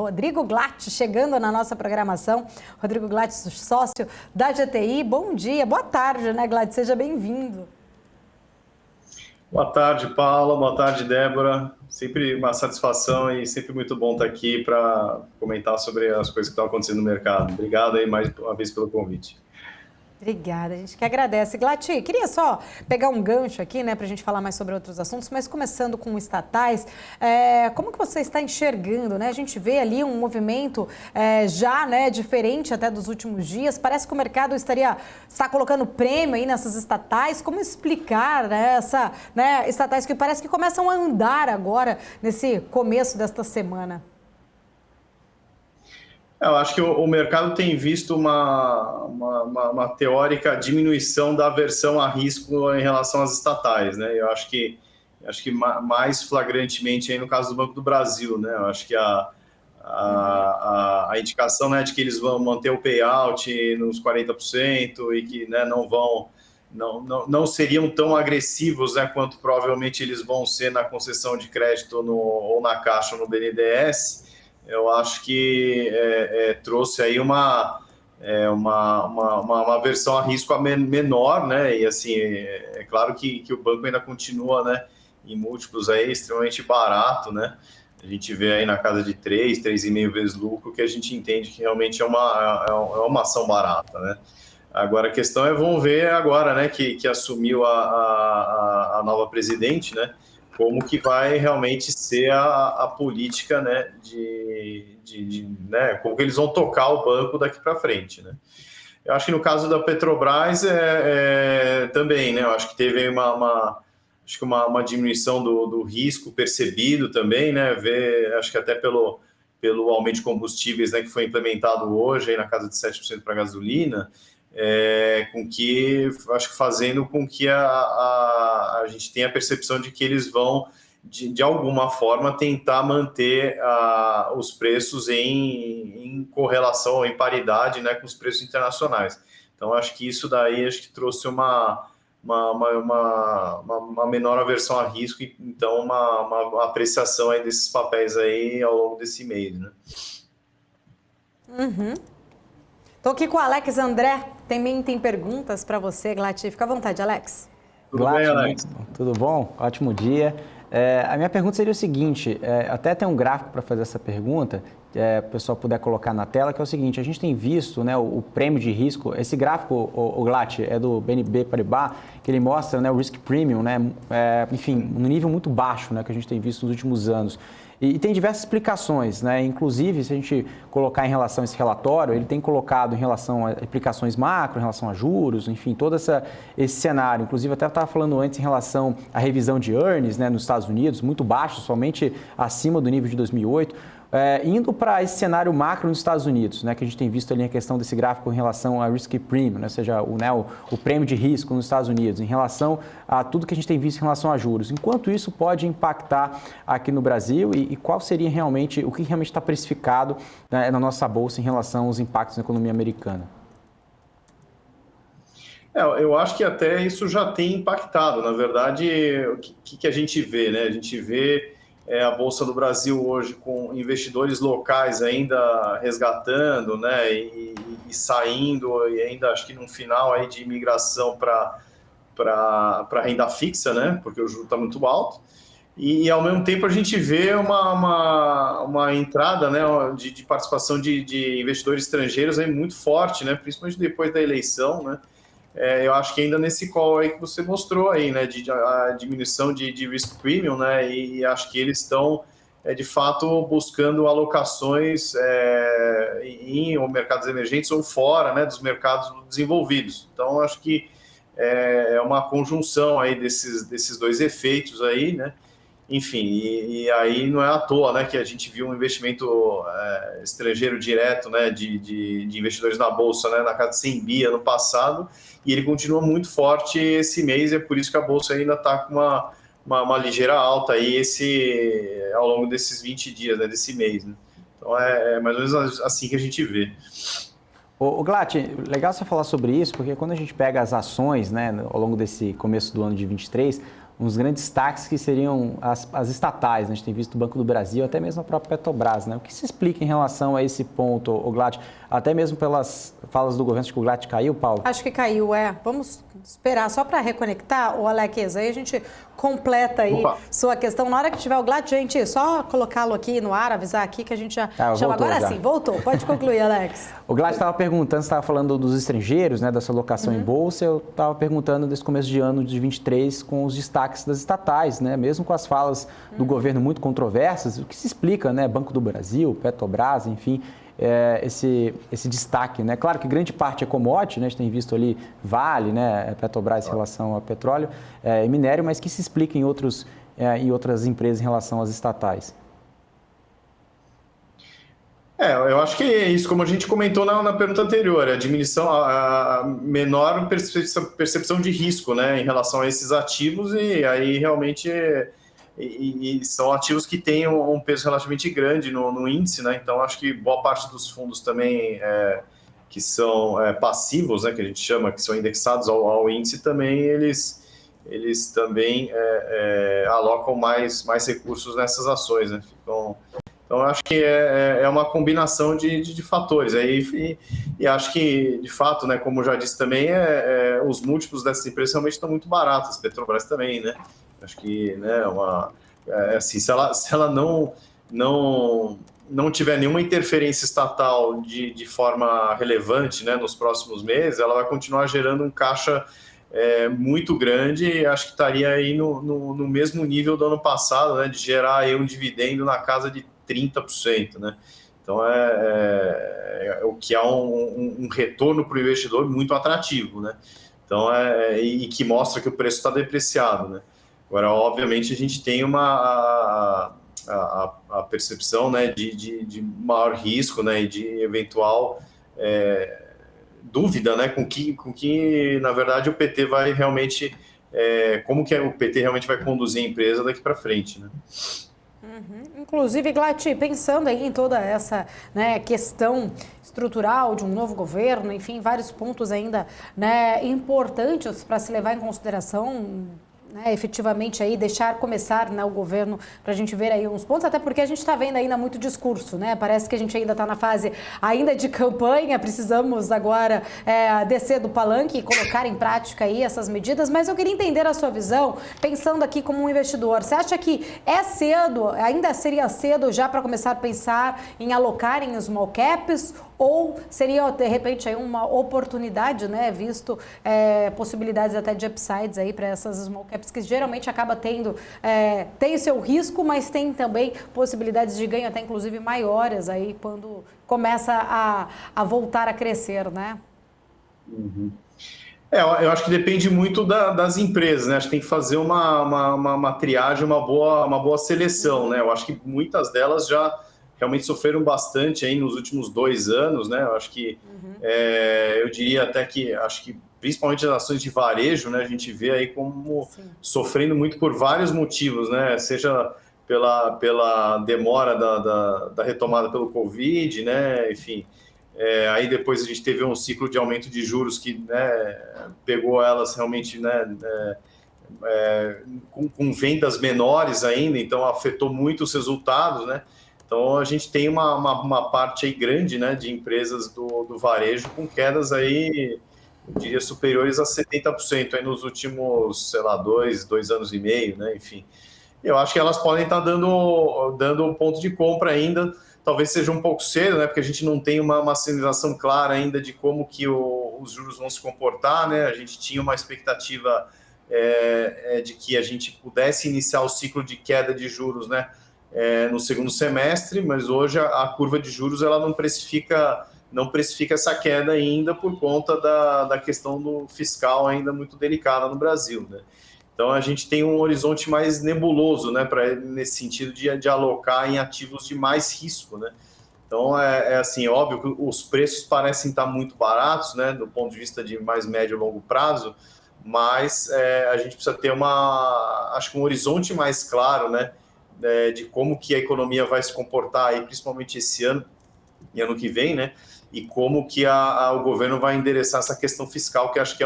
Rodrigo Glatt, chegando na nossa programação. Rodrigo Glatt, sócio da GTI. Bom dia, boa tarde, né, Glatt? Seja bem-vindo. Boa tarde, Paula. Boa tarde, Débora. Sempre uma satisfação e sempre muito bom estar aqui para comentar sobre as coisas que estão acontecendo no mercado. Obrigado aí mais uma vez pelo convite. Obrigada, a gente que agradece. Glatt, queria só pegar um gancho aqui, né, para a gente falar mais sobre outros assuntos, mas começando com estatais, como que você está enxergando, né? A gente vê ali um movimento já, né, diferente até dos últimos dias. Parece que o mercado está colocando prêmio aí nessas estatais. Como explicar, né, estatais que parece que começam a andar agora nesse começo desta semana? Eu acho que o mercado tem visto uma teórica diminuição da aversão a risco em relação às estatais, né? Eu acho que mais flagrantemente aí no caso do Banco do Brasil, né? Eu acho que a indicação, né, de que eles vão manter o payout nos 40% e que, né, não seriam tão agressivos, né, quanto provavelmente eles vão ser na concessão de crédito ou na Caixa ou no BNDES. Eu acho que trouxe aí uma aversão a risco menor, né? E assim, é claro que o banco ainda continua, né, em múltiplos aí extremamente barato, né? A gente vê aí na casa de 3,5 vezes lucro, que a gente entende que realmente é uma ação barata, né? Agora a questão vamos ver agora, né, que assumiu a nova presidente, né? Como que vai realmente ser a política, né, né, como que eles vão tocar o banco daqui para frente, né? Eu acho que no caso da Petrobras também, né, eu acho que teve uma diminuição do risco percebido também, né, acho que até pelo aumento de combustíveis, né, que foi implementado hoje aí na casa de 7% para a gasolina, acho que fazendo com que a gente tenha a percepção de que eles vão, de alguma forma, tentar manter os preços em correlação, em paridade, né, com os preços internacionais. Então, acho que isso daí trouxe uma menor aversão a risco e, então, uma apreciação aí desses papéis aí ao longo desse mês, né? Uhum. Estou aqui com o Alex André, também tem perguntas para você, Glatt. Fica à vontade, Alex. Tudo bem, Alex? Tudo bom? Ótimo dia. A minha pergunta seria o seguinte, até tem um gráfico para fazer essa pergunta, o pessoal puder colocar na tela, que é o seguinte, a gente tem visto, né, o prêmio de risco, esse gráfico, o Glatt, é do BNP Paribas, que ele mostra, né, o risk premium, né, enfim, um nível muito baixo, né, que a gente tem visto nos últimos anos. E tem diversas explicações, né? Inclusive, se a gente colocar em relação a esse relatório, ele tem colocado em relação a aplicações macro, em relação a juros, enfim, todo esse cenário. Inclusive, até estava falando antes em relação à revisão de earnings, né, nos Estados Unidos, muito baixo, somente acima do nível de 2008. Indo para esse cenário macro nos Estados Unidos, né, que a gente tem visto ali a questão desse gráfico em relação a risk premium, né, ou seja, o prêmio de risco nos Estados Unidos, em relação a tudo que a gente tem visto em relação a juros. Enquanto isso pode impactar aqui no Brasil e qual seria realmente, o que realmente está precificado, né, na nossa bolsa em relação aos impactos na economia americana? Eu acho que até isso já tem impactado. Na verdade, o que a gente vê, né? A gente vê a Bolsa do Brasil hoje com investidores locais ainda resgatando, né, e saindo, e ainda acho que num final aí de migração para renda fixa, né, porque o juro está muito alto, e ao mesmo tempo a gente vê uma entrada, né, de participação de investidores estrangeiros aí muito forte, né, principalmente depois da eleição, né. Eu acho que ainda nesse call aí que você mostrou aí, né, a diminuição de risk premium, né, e acho que eles estão, de fato, buscando alocações em mercados emergentes ou fora, né, dos mercados desenvolvidos. Então, acho que é uma conjunção aí desses dois efeitos aí, né. Enfim, e aí não é à toa, né, que a gente viu um investimento estrangeiro direto, né, de investidores na Bolsa, né, na casa de 100 bi ano passado, e ele continua muito forte esse mês, e é por isso que a Bolsa ainda está com uma ligeira alta aí ao longo desses 20 dias, né, desse mês. Né? Então é mais ou menos assim que a gente vê. O Glatt, legal você falar sobre isso, porque quando a gente pega as ações, né, ao longo desse começo do ano de 23, uns grandes destaques que seriam as estatais, né? A gente tem visto o Banco do Brasil, até mesmo a própria Petrobras, né? O que se explica em relação a esse ponto, o Glatt? Até mesmo pelas falas do governo, acho que o Glatt caiu, Paulo? Acho que caiu, Vamos esperar só para reconectar, o Alex, aí a gente completa aí sua questão. Na hora que tiver o Glatt, gente, só colocá-lo aqui no ar, avisar aqui que a gente já chama. Agora sim, voltou. Pode concluir, Alex. O Glatt estava perguntando, você estava falando dos estrangeiros, né, dessa alocação em bolsa, eu estava perguntando desse começo de ano de 23 com os destaques das estatais, né, mesmo com as falas do governo muito controversas, o que se explica, né, Banco do Brasil, Petrobras, enfim, esse destaque, né? Claro que grande parte é commodity, né? A gente tem visto ali Vale, né? Petrobras em relação ao petróleo e minério, mas que se explica em outras empresas em relação às estatais. Eu acho que é isso, como a gente comentou na pergunta anterior, a diminuição, a menor percepção de risco, né, em relação a esses ativos, e aí realmente são ativos que têm um peso relativamente grande no índice, né, então acho que boa parte dos fundos também que são passivos, né, que a gente chama, que são indexados ao índice também, eles também alocam mais recursos nessas ações, né, então, acho que é uma combinação de fatores. E acho que, de fato, né, como já disse também, os múltiplos dessas empresas realmente estão muito baratas. Petrobras também, né? Acho que, né, assim, se ela não tiver nenhuma interferência estatal de forma relevante, né, nos próximos meses, ela vai continuar gerando um caixa muito grande, e acho que estaria aí no mesmo nível do ano passado, né, de gerar aí um dividendo na casa de 30%, né? Então, o que há um retorno para o investidor muito atrativo, né? Então, e que mostra que o preço está depreciado, né? Agora, obviamente, a gente tem a percepção, né, de maior risco, né, e de eventual dúvida, né, com que, na verdade, o PT vai realmente... como que o PT realmente vai conduzir a empresa daqui para frente, né? Inclusive, Glatt, pensando aí em toda essa, né, questão estrutural de um novo governo, enfim, vários pontos ainda, né, importantes para se levar em consideração, né, efetivamente aí começar, né, o governo, para a gente ver aí uns pontos, até porque a gente está vendo ainda muito discurso, né? Parece que a gente ainda está na fase ainda de campanha, precisamos agora descer do palanque e colocar em prática aí essas medidas, mas eu queria entender a sua visão, pensando aqui como um investidor. Você acha que é cedo, ainda seria cedo já para começar a pensar em alocar em small caps, ou seria, de repente, aí uma oportunidade, né, visto possibilidades até de upsides aí para essas small caps, que geralmente acaba tendo, tem o seu risco, mas tem também possibilidades de ganho até inclusive maiores aí quando começa a voltar a crescer, né? Uhum. Eu acho que depende muito das empresas, né? Acho que tem que fazer uma triagem, uma boa seleção, né? Eu acho que muitas delas já realmente sofreram bastante aí nos últimos 2 anos, né? Eu acho que, eu diria até que, acho que principalmente as ações de varejo, né? A gente vê aí como sofrendo muito por vários motivos, né? Seja pela demora da retomada pelo Covid, né? Enfim, aí depois a gente teve um ciclo de aumento de juros que, né, pegou elas realmente, né, com vendas menores ainda, então afetou muito os resultados, né? Então a gente tem uma parte aí grande, né, de empresas do varejo com quedas aí, eu diria, superiores a 70% aí nos últimos, sei lá, 2 anos e meio, né? Enfim, eu acho que elas podem estar dando um ponto de compra ainda. Talvez seja um pouco cedo, né? Porque a gente não tem uma sinalização clara ainda de como que os juros vão se comportar, né? A gente tinha uma expectativa de que a gente pudesse iniciar o ciclo de queda de juros, né, no segundo semestre, mas hoje a curva de juros ela não precifica essa queda ainda por conta da questão do fiscal ainda muito delicada no Brasil, né? Então a gente tem um horizonte mais nebuloso, né, nesse sentido de alocar em ativos de mais risco, né? Então assim, óbvio que os preços parecem estar muito baratos, né, do ponto de vista de mais médio e longo prazo, mas a gente precisa ter acho que um horizonte mais claro, né, de como que a economia vai se comportar aí, principalmente esse ano e ano que vem, né, e como que o governo vai endereçar essa questão fiscal, que acho que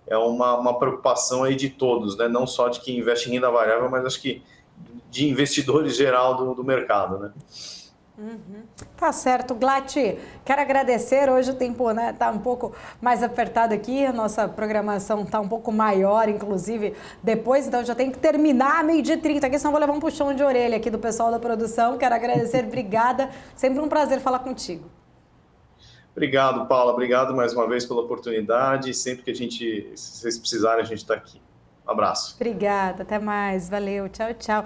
é é uma preocupação aí de todos, né? Não só de quem investe em renda variável, mas acho que de investidores geral do mercado, né? Tá certo, Glatti. Quero agradecer. Hoje o tempo, né, tá um pouco mais apertado aqui. A nossa programação tá um pouco maior, inclusive, depois. Então, já tenho que terminar 12h30 aqui, senão vou levar um puxão de orelha aqui do pessoal da produção. Quero agradecer. Obrigada. Sempre um prazer falar contigo. Obrigado, Paula. Obrigado mais uma vez pela oportunidade. Sempre que se vocês precisarem, a gente está aqui. Um abraço. Obrigada. Até mais. Valeu. Tchau, tchau.